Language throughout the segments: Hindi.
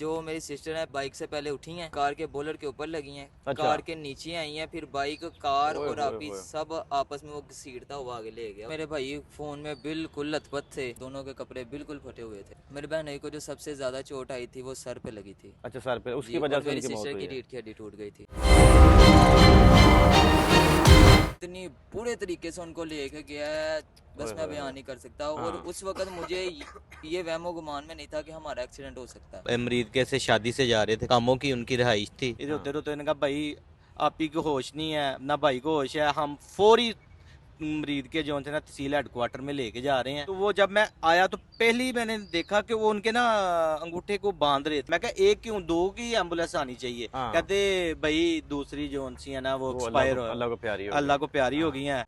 जो मेरी सिस्टर है बाइक से पहले उठी हैं, कार के बोलर के ऊपर लगी हैं, अच्छा। कार के नीचे आई हैं, फिर बाइक कार ओए और होए आपी होए। सब आपस में वो घसीटता हुआ आगे ले गया। मेरे भाई फोन में बिल्कुल लथपथ थे, दोनों के कपड़े बिल्कुल फटे हुए थे। मेरे बहन को जो सबसे ज्यादा चोट आई थी वो सर पे लगी थी अच्छा, सर पे, उसकी जी, वजह और से मेरी उनकी मौत सिस्टर हुई की है। रीढ़ की हड्डी टूट गई थी। इतनी पूरे तरीके से उनको लेके गया है, बस ओए मैं होए बयान होए। नहीं कर सकता। और हाँ। उस वक्त मुझे ये वहमो गुमान में नहीं था कि हमारा एक्सीडेंट हो सकता है। अमरीद कैसे शादी से जा रहे थे, कामों की उनकी रिहाइश थी। इधर हाँ। उधर उधर ने कहा भाई आप ही को होश नहीं है ना, भाई को होश है। हम फौरी मरीद के जो थे ना तहसील हेडक्वार्टर में लेके जा रहे हैं। तो वो जब मैं आया तो पहले ही मैंने देखा कि वो उनके ना अंगूठे को बांध रहे थे। मैं कहा एक क्यों, दो की एम्बुलेंस आनी चाहिए। हाँ। कहते भाई दूसरी जो सी है ना वो वो एक्सपायर अल्लाह को प्यारी हो अल्लाह गई। को प्यारी हो हाँ। गई है।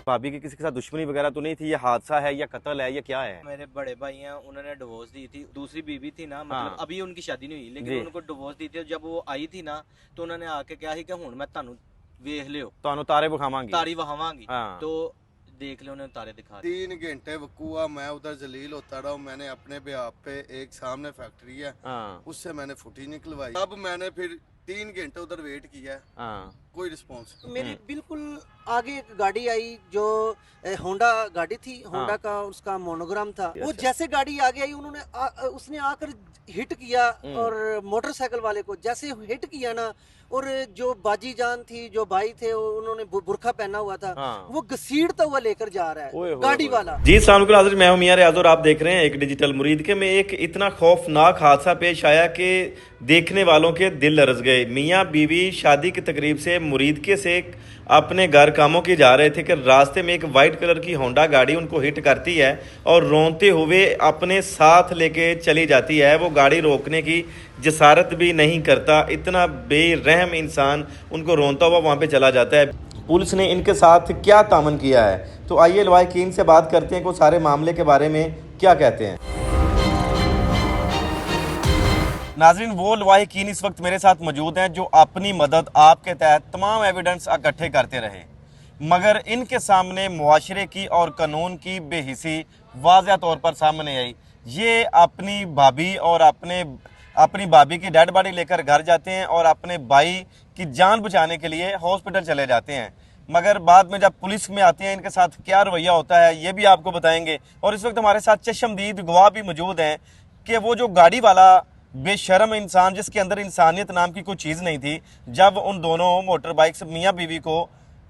भाभी की किसी के साथ दुश्मनी वगैरह तो नहीं थी? ये हादसा है या कत्ल है या क्या है? मेरे बड़े भाई हैं, उन्होंने डिवोर्स दी थी। दूसरी बीवी थी ना, मतलब हाँ। अभी उनकी शादी नहीं हुई, लेकिन जी। उनको डिवोर्स दी थी। जब वो आई थी ना तो उन्होंने आके कहा कि हुण मैं तानू वेख लियो, ਤੁਹਾਨੂੰ तारे विखावांगी। तारी वहावांगी। हाँ। तो देख लो, उन्होंने तारे दिखा दिए। 3 घंटे वकूआ, मैं उधर जलील होता रहा हूँ। मैंने अपने बिहार पे एक सामने फैक्ट्री है, हाँ। उससे मैंने फुटी निकलवाई। अब मैंने फिर 3 घंटे उधर वेट किया, हाँ। कोई रिस्पॉन्स। मेरी बिल्कुल आगे एक गाड़ी आई जो होंडा गाड़ी थी, होंडा हाँ। का उसका मोनोग्राम था। वो अच्छा। जैसे गाड़ी आगे आई उसने आकर हिट किया और मोटरसाइकिल वाले को जैसे हिट किया ना, और जो बाजी जान थी, जो भाई थे, उन्होंने बुरखा पहना हुआ था, हाँ। वो घसीटता हुआ लेकर जा रहा ओए है होए गाड़ी होए। वाला। जी अस्सलाम वालेकुम नाज़रीन, मैं हूं मियां रियाज और आप देख रहे हैं एक डिजिटल मुरीद के में एक इतना खौफनाक हादसा पेश आया कि देखने वालों के दिल लरज गए। मियां बीवी शादी की तकरीब से मुरीद के से अपने घर कामों की जा रहे थे कि रास्ते में एक वाइट कलर की होंडा गाड़ी उनको हिट करती है और रोते हुए अपने साथ लेके चली जाती है। वो गाड़ी रोकने की जसारत भी नहीं करता, इतना बेरहम इंसान उनको रोता हुआ वहाँ पे चला जाता है। पुलिस ने इनके साथ क्या तामन किया है, तो आइए लवाहिकीन से बात करते हैं कि वो सारे मामले के बारे में क्या कहते हैं। नाजरीन, वो लवाहिकीन इस वक्त मेरे साथ मौजूद हैं जो अपनी मदद आपके तहत तमाम एविडेंस इकट्ठे करते रहे, मगर इनके सामने मुआशरे की और कानून की बेहिसी वाज़ह तौर पर सामने आई। ये अपनी भाभी और अपनी भाभी की डेड बॉडी लेकर घर जाते हैं और अपने भाई की जान बचाने के लिए हॉस्पिटल चले जाते हैं, मगर बाद में जब पुलिस में आते हैं इनके साथ क्या रवैया होता है ये भी आपको बताएंगे। और इस वक्त हमारे साथ चश्मदीद गवाह भी मौजूद हैं कि वो जो गाड़ी वाला बेशर्म इंसान जिसके अंदर इंसानियत नाम की कोई चीज़ नहीं थी, जब उन दोनों मोटर बाइक से मियाँ बीवी को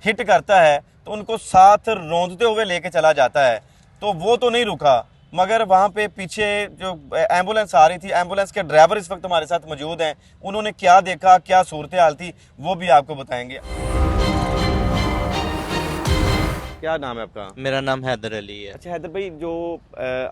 हिट करता है तो उनको साथ रोंदते हुए लेके चला जाता है। तो वो तो नहीं रुका, मगर वहाँ पे पीछे जो एम्बुलेंस आ रही थी, एम्बुलेंस के ड्राइवर इस वक्त हमारे साथ मौजूद हैं। उन्होंने क्या देखा, क्या सूरत हाल थी, वो भी आपको बताएंगे। क्या नाम है आपका? मेरा नाम हैदर अली है। अच्छा हैदर भाई, जो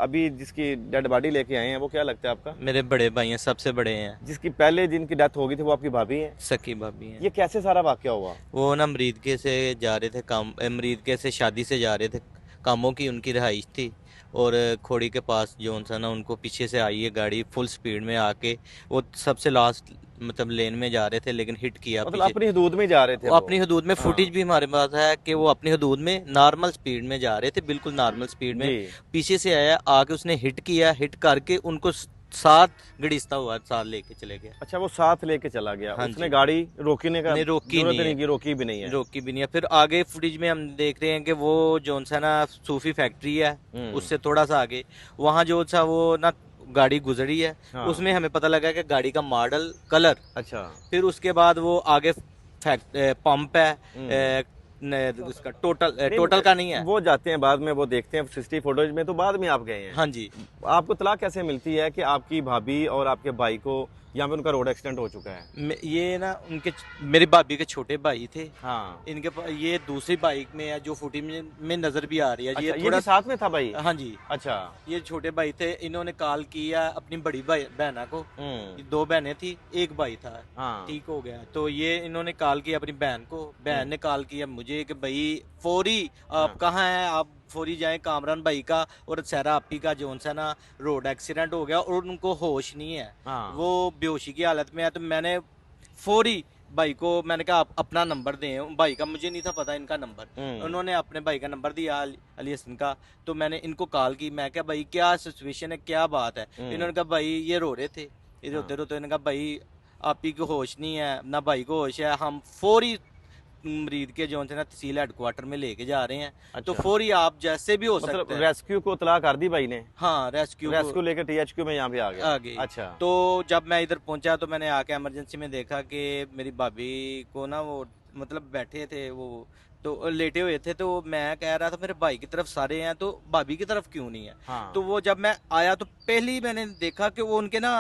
अभी जिसकी डेड बॉडी लेके आए हैं वो क्या लगता है आपका? मेरे बड़े भाई हैं, सबसे बड़े हैं। जिसकी पहले जिनकी डेथ हो गई थी वो आपकी भाभी हैं? सकी भाभी हैं। ये कैसे सारा वाकया हुआ? वो ना अमरीद के से जा रहे थे, काम अमरीद के से शादी से जा रहे थे, कामों की उनकी रिहाइश थी। और खोड़ी के पास जो सा ना उनको पीछे से आई है गाड़ी फुल स्पीड में आके, वो सबसे लास्ट मतलब लेन में जा रहे थे लेकिन हिट किया मतलब पीछे। अपनी हदूद में जा रहे थे वो अपनी हदूद में, हाँ। फुटेज भी हमारे पास है कि वो अपनी हदूद में नॉर्मल स्पीड में जा रहे थे, बिल्कुल नॉर्मल स्पीड में। जी। पीछे से आया, आके उसने हिट किया, हिट करके उनको साथ घड़ीसता हुआ साथ लेके चले गया। अच्छा, वो साथ लेके चला गया। हाँ उसने जी। गाड़ी रोकने का नहीं, रोकी जरूरत नहीं नहीं है। की, रोकी भी नहीं है। रोकी भी नहीं है। फिर आगे फुटेज में हम देख रहे हैं कि वो जो सा ना सूफी फैक्ट्री है उससे थोड़ा सा आगे, वहाँ जो सा वो ना गाड़ी गुजरी है। हाँ। उसमें हमें पता लगा कि गाड़ी का मॉडल, कलर। अच्छा। फिर उसके बाद वो आगे पंप है, उसका टोटल का नहीं है। वो जाते हैं बाद में, वो देखते हैं सिक्सटी फोटोज में, तो बाद में आप गए हैं। हाँ जी। आपको तलाक कैसे मिलती है कि आपकी भाभी और आपके भाई को यहाँ पे उनका रोड एक्सीडेंट हो चुका है? ये ना मेरी भाभी के छोटे भाई थे। हाँ। इनके ये दूसरी बाइक में है जो फुटेज में नजर भी आ रही है। अच्छा, ये भी साथ में था भाई? हाँ जी। अच्छा। ये छोटे भाई थे, इन्होंने कॉल किया अपनी बड़ी बहना को। ये 2 बहनें थी, एक भाई था। हाँ। ठीक हो गया। तो ये इन्होंने कॉल किया अपनी बहन को, बहन ने कॉल किया मुझे कि भाई फौरी आप कहाँ हैं, आप फौरी जाएं। कामरान भाई का और सहरा आपी का जो सा ना रोड एक्सीडेंट हो गया और उनको होश नहीं है। हाँ। वो बेहोशी की हालत में है। तो मैंने फौरी भाई को मैंने कहा आप अपना नंबर दें, भाई का मुझे नहीं था पता इनका नंबर, उन्होंने अपने भाई का नंबर दिया अली हसन का। तो मैंने इनको कॉल की, मैं क्या भाई क्या सिचुएशन है, क्या बात है। इन्होंने कहा भाई ये रो रहे थे, ये रोते रोते इन्होंने कहा भाई आप ही को होश नहीं है, ना भाई को होश है, हम फौरी मरीज के जो है ना तहसील हेडक्वार्टर में लेके जा रहे हैं। तो अच्छा। फौरी आप जैसे भी हो मतलब सकते हैं। रेस्क्यू को इतला कर दी भाई ने? हाँ, रेस्क्यू लेके THQ में यहाँ पे आ गया। आ गई। अच्छा। तो जब मैं इधर पहुंचा तो मैंने आके इमरजेंसी में देखा कि मेरी भाभी को ना वो मतलब बैठे थे वो तो लेटे हुए थे, तो मैं कह रहा था मेरे भाई की तरफ सारे हैं तो भाभी की तरफ क्यों नहीं है। हाँ। तो वो जब मैं आया तो पहली मैंने देखा कि वो उनके ना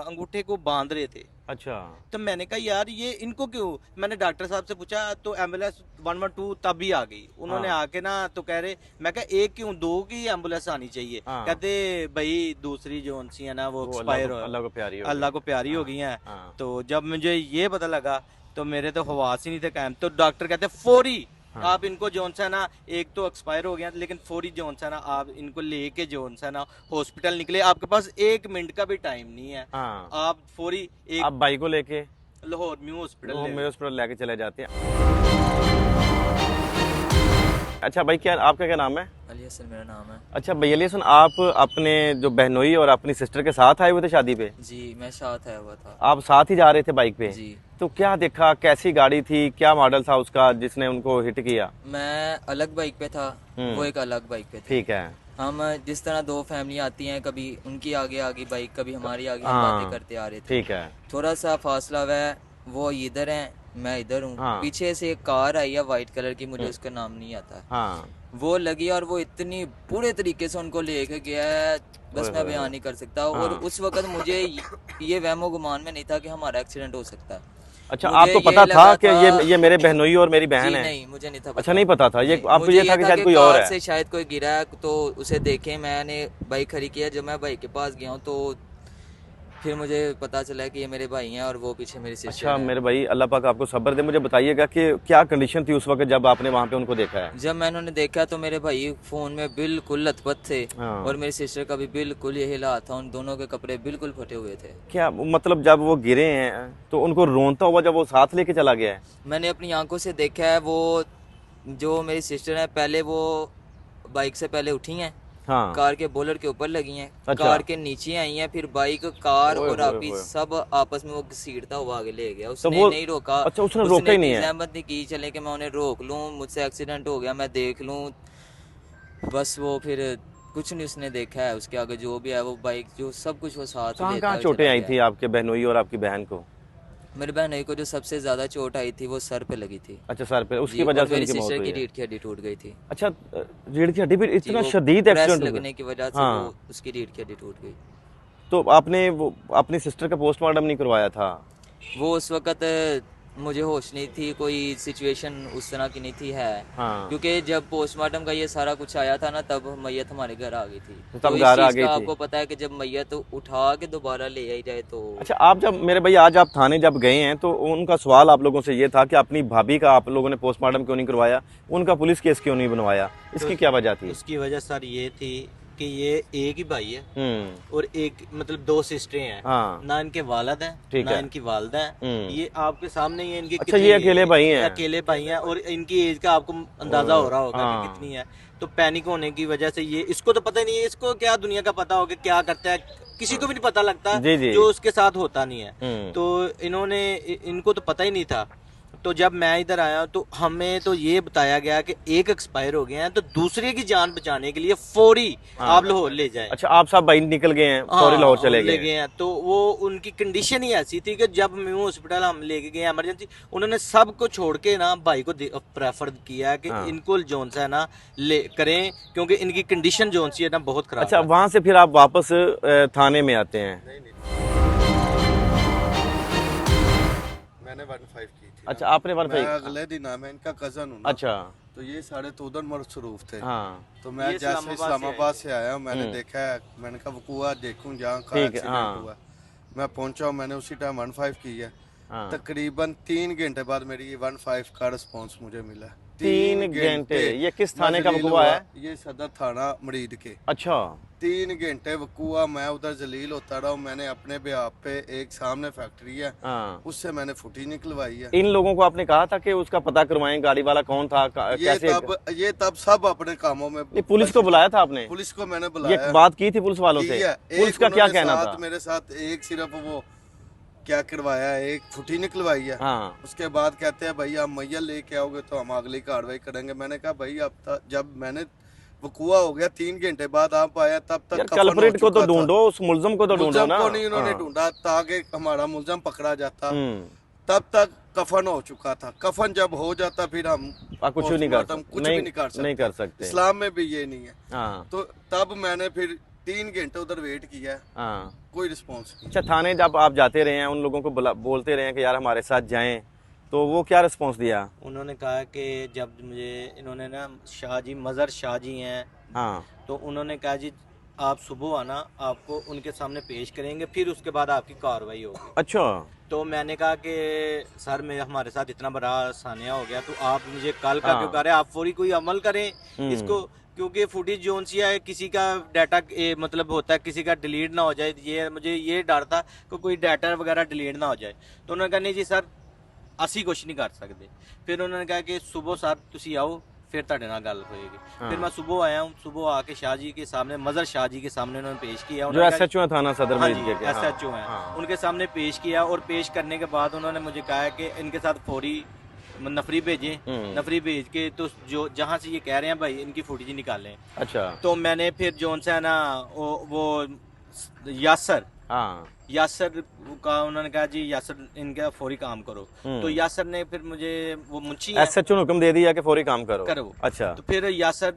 अंगूठे को बांध रहे थे। अच्छा। तो मैंने कहा यार ये इनको क्यों, मैंने डॉक्टर साहब से पूछा तो एम्बुलेंस 112 तब भी आ गई। उन्होंने हाँ। आके ना तो कह रहे, मैं कहा एक क्यों, दो की एम्बुलेंस आनी चाहिए। हाँ। कहते भाई दूसरी जो सी है ना वो एक्सपायर अल्लाह को प्यारी हो अल्लाह को प्यारी हो गई हैं। तो जब मुझे ये पता लगा तो मेरे तो हवास ही नहीं थे कायम। तो डॉक्टर कहते फौरी आप इनको जोन सा ना, एक तो एक्सपायर हो गया लेकिन फौरी जोन सा ना आप इनको लेके जोन सा ना हॉस्पिटल निकले, आपके पास 1 मिनट का भी टाइम नहीं है। हाँ। आप फौरी एक आप भाई को लेके लाहौर म्यू हॉस्पिटल हॉस्पिटल लेके चले जाते हैं। अच्छा भाई, क्या आपका क्या नाम है? अली हसन मेरा नाम है। अच्छा भैया अली हसन, आप अपने जो बहनोई और अपनी सिस्टर के साथ आए हुए थे शादी पे? जी मैं साथ आया हुआ था। आप साथ ही जा रहे थे बाइक पे? जी। तो क्या देखा, कैसी गाड़ी थी, क्या मॉडल था उसका जिसने उनको हिट किया? मैं अलग बाइक पे था, वो एक अलग बाइक पे थे। ठीक है। हम जिस तरह दो फैमिली आती हैं, कभी उनकी आगे आगे बाइक, कभी हमारी आगे, हम हाँ। बातें करते आ रहे थे। ठीक है। थोड़ा सा फासला हुआ है, वो इधर हैं मैं इधर हूँ। हाँ। पीछे से एक कार आई है व्हाइट कलर की, मुझे उसका नाम नहीं आता। हाँ। वो लगी और वो इतनी बुरे तरीके से उनको लेके गया है, बस मैं बयान नहीं कर सकता। और हाँ। उस वक्त मुझे ये वहमो गुमान में नहीं था कि हमारा एक्सीडेंट हो सकता है। अच्छा, मुझे आपको ये पता लगा था कि था- ये मेरे बहनोई और मेरी बहन जी है? नहीं, मुझे नहीं था पता। अच्छा, नहीं पता था ये, नहीं, आपको मुझे ये था कि शायद कोई और कार है? से शायद कोई गिरा है, तो उसे देखे मैंने बाइक खड़ी किया। जब मैं बाइक के पास गया हूँ तो फिर मुझे पता चला कि ये मेरे भाई हैं और वो पीछे मेरी सिस्टर अच्छा है। मेरे भाई, अल्लाह पाक आपको सब्र दे। मुझे बताइएगा कि क्या कंडीशन थी उस वक्त जब आपने वहाँ पे उनको देखा है? जब मैंने उन्हें देखा तो मेरे भाई फोन में बिल्कुल लथपथ थे। हाँ। और मेरी सिस्टर का भी बिल्कुल यही हाल था, उन दोनों के कपड़े बिल्कुल फटे हुए थे। क्या मतलब जब वो गिरे हैं तो उनको रोनता हुआ जब वो साथ लेके चला गया है? मैंने अपनी आंखों से देखा है, वो जो मेरी सिस्टर है पहले वो बाइक से पहले उठी हैं, हाँ। कार के बोलर के ऊपर लगी हैं, अच्छा। कार के नीचे आई हैं, फिर बाइक कार ओए और होए आपी होए। सब आपस में वो घसीटता हुआ आगे ले गया। उसने वो- नहीं रोका। अच्छा, उसने रोका ही नहीं है? जहमत नहीं की चले कि मैं उन्हें रोक लूं, मुझसे एक्सीडेंट हो गया मैं देख लूं। बस वो फिर कुछ नहीं उसने देखा है, उसके आगे जो भी है वो बाइक जो सब कुछ वो साथ कहाँ लेता कहाँ हुआ चोटें चला आई गया। थी आपके बहनोई और आपकी बहन को? मेरे बहन को जो सबसे ज्यादा चोट आई थी वो सर पे लगी थी। अच्छा, सर पे, उसकी जी, वजह और से मेरी उनकी मौत सिस्टर हुई की है। रीढ़ की हड्डी टूट गई थी। अच्छा, रीढ़ की हड्डी भी जी, इतना वो शदीद प्रेस एक्सीडेंट हो लगने गया? की वजह से हाँ। वो उसकी रीढ़ की हड्डी टूट गई। तो आपने वो अपनी सिस्टर का पोस्टमार्टम नहीं करवाया था? वो उस वक्त मुझे होश नहीं थी, कोई सिचुएशन उस तरह की नहीं थी है। हाँ। क्योंकि जब पोस्टमार्टम का ये सारा कुछ आया था ना, तब मैयत हमारे घर आ गई थी। तब तो इस घर आ चीज़ गई का थी। आपको पता है कि जब मैयत उठा के दोबारा ले आई जाए तो अच्छा, आप जब मेरे भाई आज आप थाने जब गए हैं तो उनका सवाल आप लोगों से ये था कि अपनी भाभी का आप लोगों ने पोस्टमार्टम क्यों नहीं करवाया, उनका पुलिस केस क्यों नहीं बनवाया, इसकी क्या वजह थी? उसकी वजह सर ये थी कि ये एक ही भाई है और एक मतलब 2 सिस्टरें हैं। हाँ। ना इनके वालिद हैं ठीक ना है। इनकी वालदा हैं। ये आपके सामने ही है इनकी अच्छा, ये अकेले भाई हैं? अकेले भाई हैं और इनकी एज का आपको अंदाजा हो रहा होगा हाँ। कि कितनी है। तो पैनिक होने की वजह से ये, इसको तो पता ही नहीं है, इसको क्या दुनिया का पता होगा क्या करता है, किसी को भी नहीं पता लगता जी, जी। जो उसके साथ होता नहीं है। तो इन्होंने इनको तो पता ही नहीं था। तो जब मैं इधर आया तो हमें तो ये बताया गया कि एक एक्सपायर हो गया है तो दूसरे की जान बचाने के लिए फौरी आप लाहौर ले जाए। अच्छा, आप सब भाई निकल गए हैं, फौरी लाहौर चले गए हैं। हैं। तो वो उनकी कंडीशन ही ऐसी थी कि जब म्यू हॉस्पिटल हम लेके गए इमरजेंसी, उन्होंने सब को छोड़ के ना भाई को प्रेफर किया कि हाँ। इनको जोन सा है ना ले करें क्योंकि इनकी कंडीशन जोन सी है ना बहुत खराब अच्छा, है। वहां से फिर आप वापस थाने में आते हैं? मैंने 15 की थी। अच्छा, आपने वन मैं अगले दिन मैं इनका कजन हूँ ना। अच्छा। तो ये सारे तो उधर मसरूफ थे। हाँ। तो मैं ये जैसे इस्लामाबाद से आया मैंने देखा है, मैंने कहा वकुआ देखूं जहाँ का ठीक है, एक्सीडेंट हाँ। हुआ। मैं पहुंचा, मैंने उसी टाइम 15 की है। हाँ। तकरीबन 3 घंटे बाद मेरी 15 का रिस्पॉन्स मुझे मिला। 3 घंटे। ये किस थाने का मैं जलील वकूआ है? हुआ, ये सदर थाना मरीद के। अच्छा 3 घंटे वकूआ, मैं उधर जलील होता रहा हूँ। मैंने अपने ब्याह पे एक सामने फैक्ट्री है, हाँ। उससे मैंने फुटी निकलवाई है। इन लोगों को आपने कहा था कि उसका पता करवाएं, गाड़ी वाला कौन था, ये तब सब अपने कामों में। ये पुलिस को बुलाया था आपने? पुलिस को मैंने ये बुलाया, बात की थी पुलिस वालों की से? है। पुलिस एक का क्या उन्होंने कहना साथ था? मेरे साथ एक सिर्फ वो क्या करवाया है, एक फुटी निकलवाई है। हाँ उसके बाद कहते हैं भाई आप मैया लेके आओगे तो हम अगली कार्रवाई करेंगे। मैंने कहा भाई अब जब मैंने वकूआ हो गया 3 घंटे बाद आप आया, तब तक यार कफन हो कल्प्रिट को तो चुका था। ढूंढो, उस मुलजम को तो ढूंढो मुलजम ना। को नहीं उन्होंने हाँ। ढूंढा ताकि हमारा मुलजम पकड़ा जाता। हम्म। तब तक कफन हो चुका था। कफन जब हो जाता फिर हम कुछ नहीं कर पोस्टमार्टम सकते, कुछ भी नहीं कर सकते। नहीं कर सकते। इस्लाम में भी ये नहीं है। हाँ तो तब मैंने फिर 3 घंटे उधर वेट किया, हाँ। कोई रिस्पॉन्स नहीं। अच्छा थाने जब आप जाते रहे हैं, उन लोगों को बोलते रहे हैं कि यार हमारे साथ जाएं, तो वो क्या रिस्पॉन्स दिया? उन्होंने कहा कि जब मुझे इन्होंने ना शाह जी, मज़र शाह जी हैं, हाँ तो उन्होंने कहा जी आप सुबह आना, आपको उनके सामने पेश करेंगे, फिर उसके बाद आपकी कार्रवाई होगी। अच्छा तो मैंने कहा कि सर मेरे हमारे साथ इतना बड़ा सानिया हो गया, तो आप मुझे कल का हाँ। क्यों कर रहे हैं, आप फौरी कोई अमल करें इसको, क्योंकि फुटेज जोन सी है, किसी का डाटा मतलब होता है किसी का डिलीट ना हो जाए, ये मुझे ये डर था कि कोई डाटा वगैरह डिलीट ना हो जाए। तो उन्होंने कहा नहीं जी सर ਅਸੀਂ ਕੁਝ ਨਹੀਂ ਕਰ ਸਕਦੇ। फिर उन्होंने कहा कि सुबह सर ਤੁਸੀਂ आओ, फिर ਤੁਹਾਡੇ ਨਾਲ ਗੱਲ होएगी। फिर मैं सुबह आया हूँ, सुबह आके शाह जी के सामने, मज़र शाह जी के सामने उन्होंने पेश किया। जो उन्होंने कहा- SHO है थाना सदर हाँ मरीज जी के। हाँ। SHO हैं, हाँ। उनके सामने पेश किया, और पेश करने के बाद उन्होंने मुझे कहा कि इनके साथ फौरी नफरी भेजें। नफरी भेज के तो जो जहाँ से ये कह रहे हैं भाई इनकी फुटेज निकालें। अच्छा तो मैंने फिर जोन सा है ना वो यासर यासर का उन्होंने कहा जी यासर इनका फौरी काम करो। तो यासर ने फिर मुझे वो मुंशी हैं, SHO ने हुक्म दे दिया कि फौरी काम करो। करो। अच्छा तो फिर यासर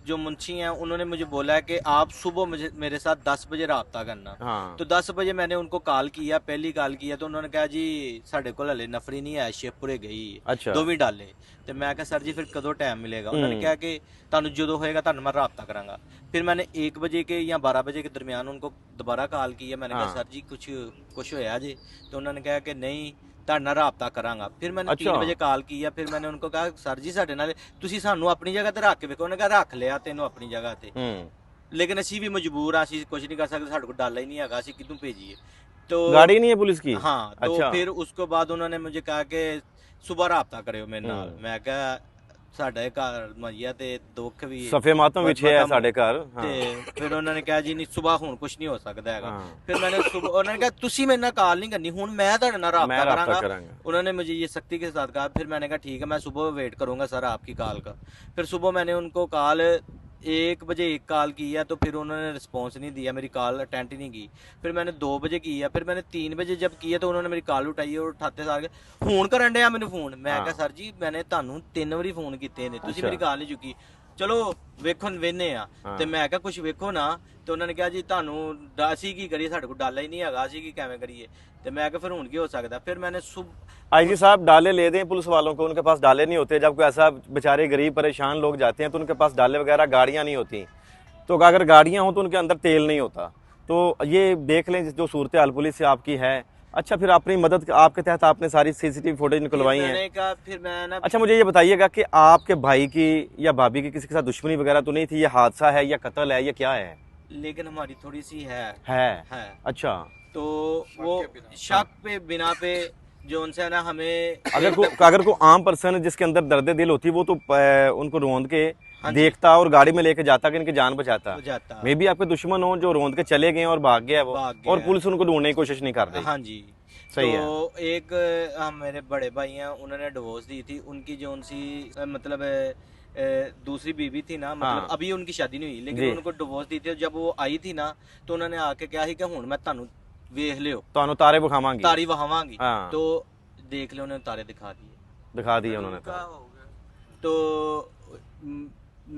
जो मुंशी हैं उन्होंने मुझे बोला है कि आप सुबह मुझे मेरे साथ 10 बजे राब्ता करना। हाँ तो 10 बजे मैंने उनको कॉल किया, पहली कॉल किया तो उन्होंने कहा जी साढ़े को हले नफरी नहीं है, शेखपुरे गई अच्छा। 2 भी डाले। तो मैं कहा सर जी फिर कदों टाइम मिलेगा? उन्होंने कहा कि ਤੁਹਾਨੂੰ ਜਦੋਂ ਹੋਏਗਾ ਤੁਹਾਨੂੰ मैं राब्ता करांगा। फिर मैंने 1 बजे के या 12 बजे के दरमियान उनको दोबारा कॉल किया। मैंने कहा सर जी कुछ होया जी? तो उन्होंने कहा कि नहीं ਤੁਹਾਡੇ ਨਾਲ ਰਾਬਤਾ ਕਰਾਂਗਾ। ਫਿਰ मैंने 3 ਵਜੇ ਕਾਲ ਕੀਤਾ। ਫਿਰ मैंने उनको कहा सर जी ਸਾਡੇ ਨਾਲ ਤੁਸੀਂ ਸਾਨੂੰ ਆਪਣੀ ਜਗ੍ਹਾ ਤੇ ਰੱਖ ਕੇ ਵੇਖੋ। ਉਹਨੇ ਕਹਾ ਰੱਖ ਲਿਆ ਤੈਨੂੰ ਆਪਣੀ ਜਗ੍ਹਾ ਤੇ, लेकिन ਅਸੀਂ ਵੀ ਮਜਬੂਰ ਆ, ਅਸੀਂ ਕੁਝ ਨਹੀਂ ਕਰ ਸਕਦੇ, ਸਾਡੇ ਕੋਲ ਡਾਲਾ ही नहीं ਹੈਗਾ, ਅਸੀਂ ਕਿਦੋਂ ਭੇਜੀਏ? तो गाड़ी नहीं है पुलिस की? हाँ। तो अच्छा। फिर उसके बाद उन्होंने मुझे कहा कि सुबह राब्ता करियो मेरे नाल। मैं कहा ਸਾਡਾ ਘਰ ਮਈਆ ਤੇ ਦੁੱਖ ਵੀ सफे मातम विछे है साढ़े घर। हाँ। ਤੇ ਫਿਰ ਉਹਨਾਂ ਨੇ ਕਿਹਾ ਜੀ ਨਹੀਂ ਸੁਬਹ ਹੁਣ ਕੁਝ ਨਹੀਂ ਹੋ ਸਕਦਾ ਹੈਗਾ। हाँ। ਫਿਰ मैंने सुबह ਉਹਨਾਂ ਨੇ ਕਿਹਾ ਤੁਸੀਂ ਮੇਰੇ ਨਾਲ ਕਾਲ ਨਹੀਂ ਕਰਨੀ, ਹੁਣ मैं ਤੁਹਾਡੇ ਨਾਲ मैं ਰਾਬਤਾ राब्ता ਕਰਾਂਗਾ। करांगा। उन्होंने मुझे ये सख्ती के साथ कहा। फिर मैंने कहा ठीक है मैं सुबह वेट करूंगा सर आपकी कॉल का। फिर सुबह मैंने उनको कॉल 1 बजे एक कॉल किया, तो फिर उन्होंने रिस्पॉन्स नहीं दिया, मेरी कॉल अटेंड ही नहीं की। फिर मैंने 2 बजे किया, फिर मैंने 3 बजे जब किया तो उन्होंने मेरी कॉल उठाई और उठाते सार फोन करन दिया मैंने फोन। मैं कहा सर जी मैंने ਤੁਹਾਨੂੰ 3 ਵਾਰੀ ਫੋਨ ਕੀਤੇ ਨੇ, ਤੁਸੀਂ ਮੇਰੀ ਕਾਲ ਨਹੀਂ ਚੁੱਕੀ। ਚਲੋ ਵੇਖੋ ਵੇਨੇ ਆ। ਤੇ ਮੈਂ ਕਿਹਾ ਕੁਝ ਵੇਖੋ ਨਾ। ਤੇ ਉਹਨਾਂ ਨੇ ਕਿਹਾ ਜੀ ਤੁਹਾਨੂੰ ਅਸੀਂ ਕੀ ਕਰੀਏ, ਸਾਡੇ ਕੋਲ ਡਾਲਾ ਹੀ ਨਹੀਂ ਹੈਗਾ, ਅਸੀਂ ਕੀ ਕਿਵੇਂ ਕਰੀਏ? ਤੇ मैं क्या फिर ਹੁਣ ਕੀ हो सकता? फिर मैंने आईजी साहब डाले ले दें पुलिस वालों को, उनके पास डाले नहीं होते। जब कोई ऐसा बेचारे गरीब परेशान लोग जाते हैं तो उनके पास डाले वगैरह गाड़ियां नहीं होती। तो अगर गाड़ियां हो तो उनके अंदर तेल नहीं होता। तो ये देख लें जो सूरत हाल पुलिस से आपकी है। अच्छा फिर अपनी मदद आपके तहत आपने सारी CCTV फुटेज निकलवाई है। मैंने कहा फिर मैं ना अच्छा मुझे ये बताइएगा कि आपके भाई की या भाभी की किसी के साथ दुश्मनी वगैरह तो नहीं थी? ये हादसा है या कत्ल है या क्या है? लेकिन हमारी थोड़ी सी है। है। अच्छा तो वो शक पे बिना पे जो उनसे ना हमें अगर कोई आम पर्सन जिसके अंदर दर्द दिल होती वो तो उनको रोंद के देखता और गाड़ी में लेके जाता कि इनकी जान बचाता। मे भी आपके दुश्मन हो जो रोंद के चले गए और भाग गया वो, और पुलिस उनको ढूंढने की कोशिश नहीं कर रही। हाँ जी सही तो है। एक मेरे बड़े भाई हैं, उन्होंने डिवोर्स दी थी। उनकी जो उनसी मतलब दूसरी बीवी थी ना, मतलब अभी उनकी शादी नहीं हुई, लेकिन उनको डिवोर्स दी थी। जब वो आई थी ना तो उन्होंने आके कहा कि हुण मैं ਤੁਹਾਨੂੰ ਵੇਖ ਲਿਓ, ਤੁਹਾਨੂੰ ਤਾਰੇ ਵਿਖਾਵਾਂਗੀ, ਤਾਰੀ ਵਹਾਵਾਂਗੀ। हाँ। तो देख लियो, उन्होंने तारे दिखा दिए उन्होंने। तो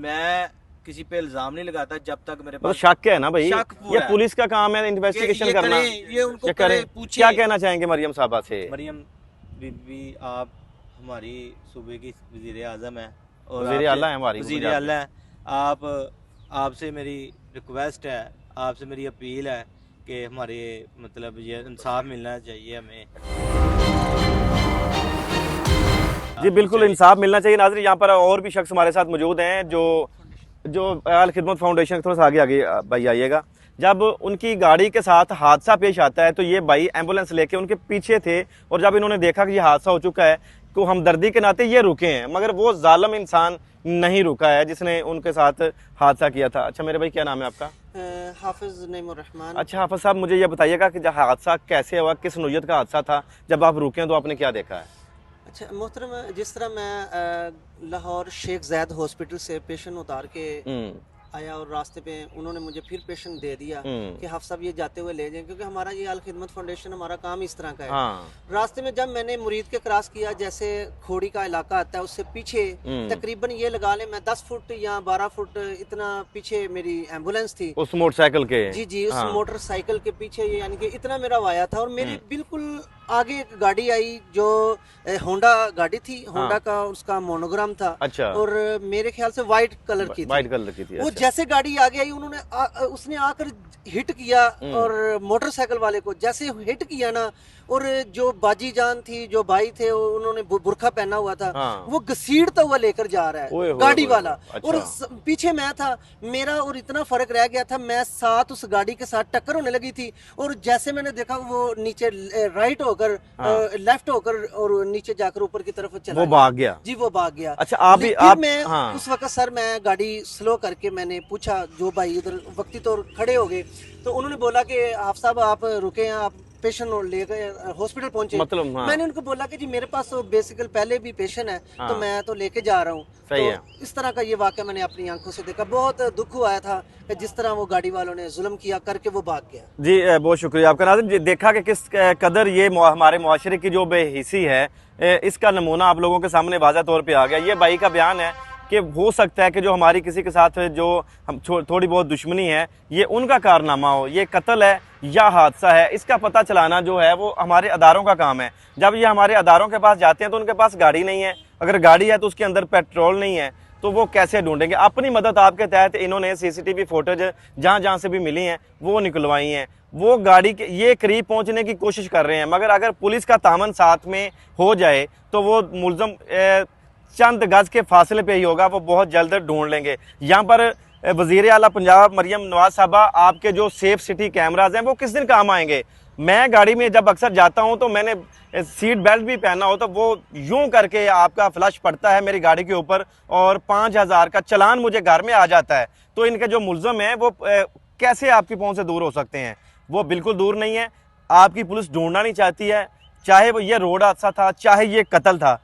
मैं किसी पे इल्जाम नहीं लगाता जब तक मेरे तो पास शक है ना भाई, शक पूरा ये है। पुलिस का काम है इन्वेस्टिगेशन करना। ये उनको करें। पूछे। क्या कहना चाहेंगे मरियम साहबा से? मरियम बीबी आप हमारी सूबे की वजीर आजम है और वजीर आला है हमारी, वजीर आला है। आपसे मेरी रिक्वेस्ट है, आपसे मेरी अपील है कि हमारे मतलब ये इंसाफ मिलना चाहिए हमें। जी बिल्कुल इंसाफ मिलना चाहिए। नाज़रीन, यहाँ पर और भी शख्स हमारे साथ मौजूद हैं जो जो अल खिदमत फाउंडेशन, थोड़ा सा आगे भाई आइएगा। जब उनकी गाड़ी के साथ हादसा पेश आता है तो ये भाई एम्बुलेंस लेके उनके पीछे थे, और जब इन्होंने देखा कि ये हादसा हो चुका है तो हमदर्दी के नाते ये रुके हैं, मगर वो जालिम इंसान नहीं रुका है जिसने उनके साथ हादसा किया था। अच्छा मेरे भाई, क्या नाम है आपका? हाफिज नईमुर रहमान। अच्छा हाफिज साहब, मुझे ये बताइएगा कि जब हादसा कैसे हुआ, किस नौयत का हादसा था, जब आप रुके हैं तो आपने क्या देखा है? अच्छा मोहतरम, जिस तरह मैं लाहौर शेख ज़ैद हॉस्पिटल से पेशेंट उतार के आया और रास्ते पे उन्होंने मुझे फिर पेशेंट दे दिया कि हाफ साहब ये जाते हुए ले जाएं, क्योंकि हमारा ये अल खिदमत फाउंडेशन, हमारा काम इस तरह का है। हाँ। रास्ते में जब मैंने मुरीद के क्रॉस किया, जैसे खोड़ी का इलाका आता है उससे पीछे तकरीबन ये लगा ले मैं 10 फुट या 12 फुट इतना पीछे मेरी एम्बुलेंस थी उस मोटरसाइकिल के। जी उस हाँ। मोटरसाइकिल के पीछे, ये यानी कि इतना मेरा वाया था, और मेरी बिल्कुल आगे एक गाड़ी आई जो होंडा गाड़ी थी, होंडा का उसका मोनोग्राम था। अच्छा। और मेरे ख्याल से वाइट कलर की थी। वाइट कलर की थी। वो अच्छा। जैसे गाड़ी आगे आई उसने आकर हिट किया, और मोटरसाइकिल वाले को जैसे हिट किया ना, और जो बाजी जान थी, जो भाई थे, उन्होंने बुरखा पहना हुआ था। हाँ। वो घसीटता हुआ लेकर जा रहा ओए है होए गाड़ी होए। वाला। अच्छा। और पीछे मैं था, मेरा और इतना फर्क रह गया था, मैं साथ उस गाड़ी के साथ टक्कर होने लगी थी, और जैसे मैंने देखा वो नीचे राइट होकर लेफ्ट होकर और नीचे जाकर ऊपर की तरफ चला वो भाग गया। जी वो भाग गया। अच्छा आप भी फिर आप मैं हाँ। उस वक्त सर मैं गाड़ी स्लो करके मैंने पूछा, जो भाई उधर वक्ती तौर खड़े हो गए, तो उन्होंने बोला कि आप साहब आप रुके हैं, आप पेशेंट ले गए हॉस्पिटल पहुंचे। मतलब हाँ। मैंने उनको बोला कि जी मेरे पास तो बेसिकल पहले भी पेशेंट है, हाँ। तो मैं तो लेके जा रहा हूँ। सही तो है। इस तरह का ये वाकया मैंने अपनी आंखों से देखा। बहुत दुख हुआ था कि जिस तरह वो गाड़ी वालों ने जुल्म किया करके वो भाग गया। जी बहुत शुक्रिया आपका। नाज़रीन, जी देखा कि किस कदर ये हमारे मुआशरे की जो बेहिसी है, इसका नमूना आप लोगों के सामने वाज़ा तौर पे आ गया। ये भाई का बयान है कि हो सकता है कि जो हमारी किसी के साथ जो हम थोड़ी बहुत दुश्मनी है, ये उनका कारनामा हो, ये कत्ल है या हादसा है, इसका पता चलाना जो है वो हमारे अदारों का काम है। जब ये हमारे अदारों के पास जाते हैं तो उनके पास गाड़ी नहीं है, अगर गाड़ी है तो उसके अंदर पेट्रोल नहीं है, तो वो कैसे ढूंढेंगे? अपनी मदद आपके तहत इन्होंने सीसीटीवी फुटेज जहाँ जहाँ से भी मिली हैं वो निकलवाई हैं। वो गाड़ी के ये करीब पहुंचने की कोशिश कर रहे हैं, मगर अगर पुलिस का तामन साथ में हो जाए तो वो मुलजम चंद गज के फासले पे ही होगा, वो बहुत जल्द ढूंढ लेंगे। यहाँ पर वजीर आला पंजाब मरियम नवाज साहबा, आपके जो सेफ सिटी कैमराज हैं वो किस दिन काम आएंगे? मैं गाड़ी में जब अक्सर जाता हूं तो मैंने सीट बेल्ट भी पहना हो तो वो यूं करके आपका फ्लश पड़ता है मेरी गाड़ी के ऊपर और 5000 का चलान मुझे घर में आ जाता है। तो इनके जो मुलजम हैं वो कैसे आपकी पहुंच से दूर हो सकते हैं? वो बिल्कुल दूर नहीं है। आपकी पुलिस ढूंढना नहीं चाहती है, चाहे वो ये रोड हादसा था चाहे ये कत्ल था।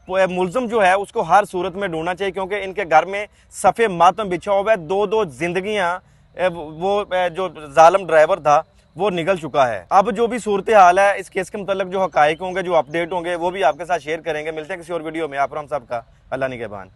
मुलजम जो है उसको हर सूरत में ढूंढना चाहिए, क्योंकि इनके घर में सफ़े मातम बिछा हुआ है। दो जिंदगियां वो जो जालिम ड्राइवर था वो निकल चुका है। अब जो भी सूरत हाल है इस केस के मतलब जो हकाइक होंगे, जो अपडेट होंगे, वो भी आपके साथ शेयर करेंगे। मिलते हैं किसी और वीडियो में। आप हम सबका अल्लाह निगहबान।